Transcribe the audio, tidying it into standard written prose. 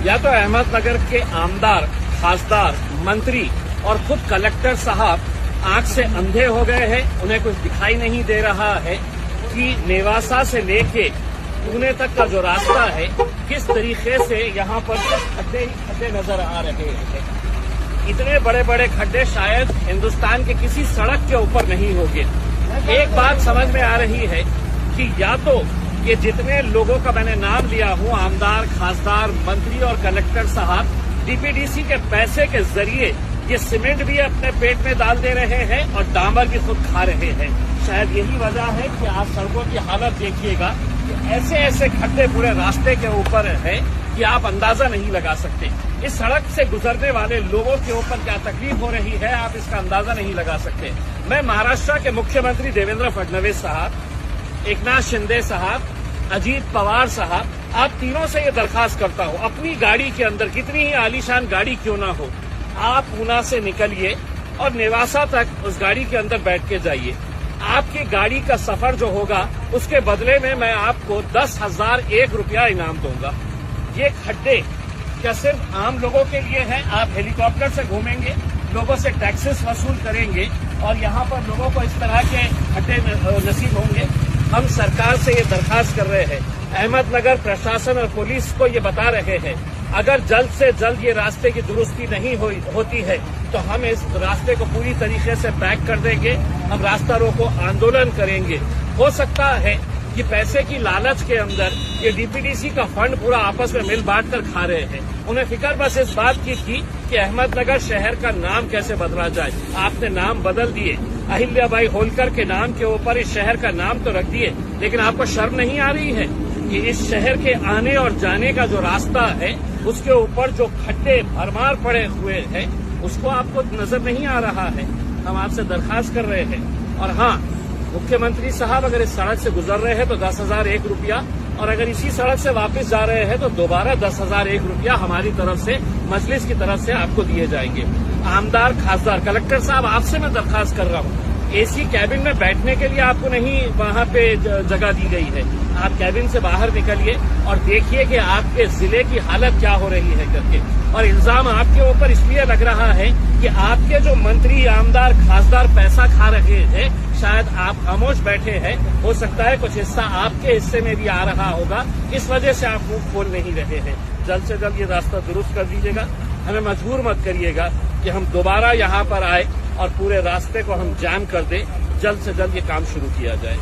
या तो अहमदनगर के आमदार, खासदार, मंत्री और खुद कलेक्टर साहब आंख से अंधे हो गए हैं, उन्हें कुछ दिखाई नहीं दे रहा है कि नेवासा से लेके पुणे तक का जो रास्ता है किस तरीके से यहाँ पर खड्डे ही खड्डे नजर आ रहे हैं। इतने बड़े बड़े खड्डे शायद हिंदुस्तान के किसी सड़क के ऊपर नहीं होंगे। एक बात समझ में आ रही है कि या तो ये जितने लोगों का मैंने नाम लिया हूँ, आमदार, खासदार, मंत्री और कलेक्टर साहब, डीपीडीसी के पैसे के जरिए ये सीमेंट भी अपने पेट में डाल दे रहे हैं और डामर भी खुद खा रहे हैं। शायद यही वजह है कि आज सड़कों की हालत देखिएगा कि ऐसे ऐसे खड्डे पूरे रास्ते के ऊपर है कि आप अंदाजा नहीं लगा सकते। इस सड़क से गुजरने वाले लोगों के ऊपर क्या तकलीफ हो रही है, आप इसका अंदाजा नहीं लगा सकते। मैं महाराष्ट्र के मुख्यमंत्री देवेंद्र फडणवीस साहब, एकनाथ शिंदे साहब, अजीत पवार साहब, आप तीनों से ये दरखास्त करता हूँ, अपनी गाड़ी के अंदर, कितनी ही आलीशान गाड़ी क्यों ना हो, आप ऊना से निकलिए और नेवासा तक उस गाड़ी के अंदर बैठ के जाइए। आपकी गाड़ी का सफर जो होगा उसके बदले में मैं आपको 10,001 रुपया इनाम दूंगा। ये खड्डे क्या सिर्फ आम लोगों के लिए हैं? आप हेलीकॉप्टर से घूमेंगे, लोगों से टैक्सेस वसूल करेंगे और यहाँ पर लोगों को इस तरह के खड्डे नसीब होंगे। हम सरकार से ये दरखास्त कर रहे हैं, अहमदनगर प्रशासन और पुलिस को ये बता रहे हैं, अगर जल्द से जल्द ये रास्ते की दुरुस्ती नहीं होती है तो हम इस रास्ते को पूरी तरीके से पैक कर देंगे। हम रास्ता रोको आंदोलन करेंगे। हो सकता है कि पैसे की लालच के अंदर ये डीपीडीसी का फंड पूरा आपस में मिल बांट कर खा रहे हैं। उन्हें फिक्र बस इस बात की थी कि अहमदनगर शहर का नाम कैसे बदला जाए। आपने नाम बदल दिए, अहिल्याबाई होलकर के नाम के ऊपर इस शहर का नाम तो रख दिए, लेकिन आपको शर्म नहीं आ रही है कि इस शहर के आने और जाने का जो रास्ता है उसके ऊपर जो खड्डे भरमार पड़े हुए हैं उसको आपको नजर नहीं आ रहा है। हम आपसे दरखास्त कर रहे हैं। और हाँ, मुख्यमंत्री साहब अगर इस सड़क से गुजर रहे हैं तो 10,001 रुपया, और अगर इसी सड़क से वापस जा रहे हैं तो दोबारा 10,001 रुपया हमारी तरफ से, मजलिस की तरफ से आपको दिए जाएंगे। आमदार, खासदार, कलेक्टर साहब, आपसे मैं दरखास्त कर रहा हूँ, एसी कैबिन में बैठने के लिए आपको नहीं वहाँ पे जगह दी गई है। आप कैबिन से बाहर निकलिए और देखिए कि आपके जिले की हालत क्या हो रही है करके। और इल्जाम आपके ऊपर इसलिए लग रहा है कि आपके जो मंत्री, आमदार, खासदार पैसा खा रहे हैं, शायद आप खामोश बैठे हैं। हो सकता है कुछ हिस्सा आपके हिस्से में भी आ रहा होगा, इस वजह से आप मुंह खोल नहीं रहे हैं। जल्द से जल्द ये रास्ता दुरुस्त कर दीजिएगा। हमें मजबूर मत करिएगा कि हम दोबारा यहाँ पर आए और पूरे रास्ते को हम जाम कर दें। जल्द से जल्द ये काम शुरू किया जाए।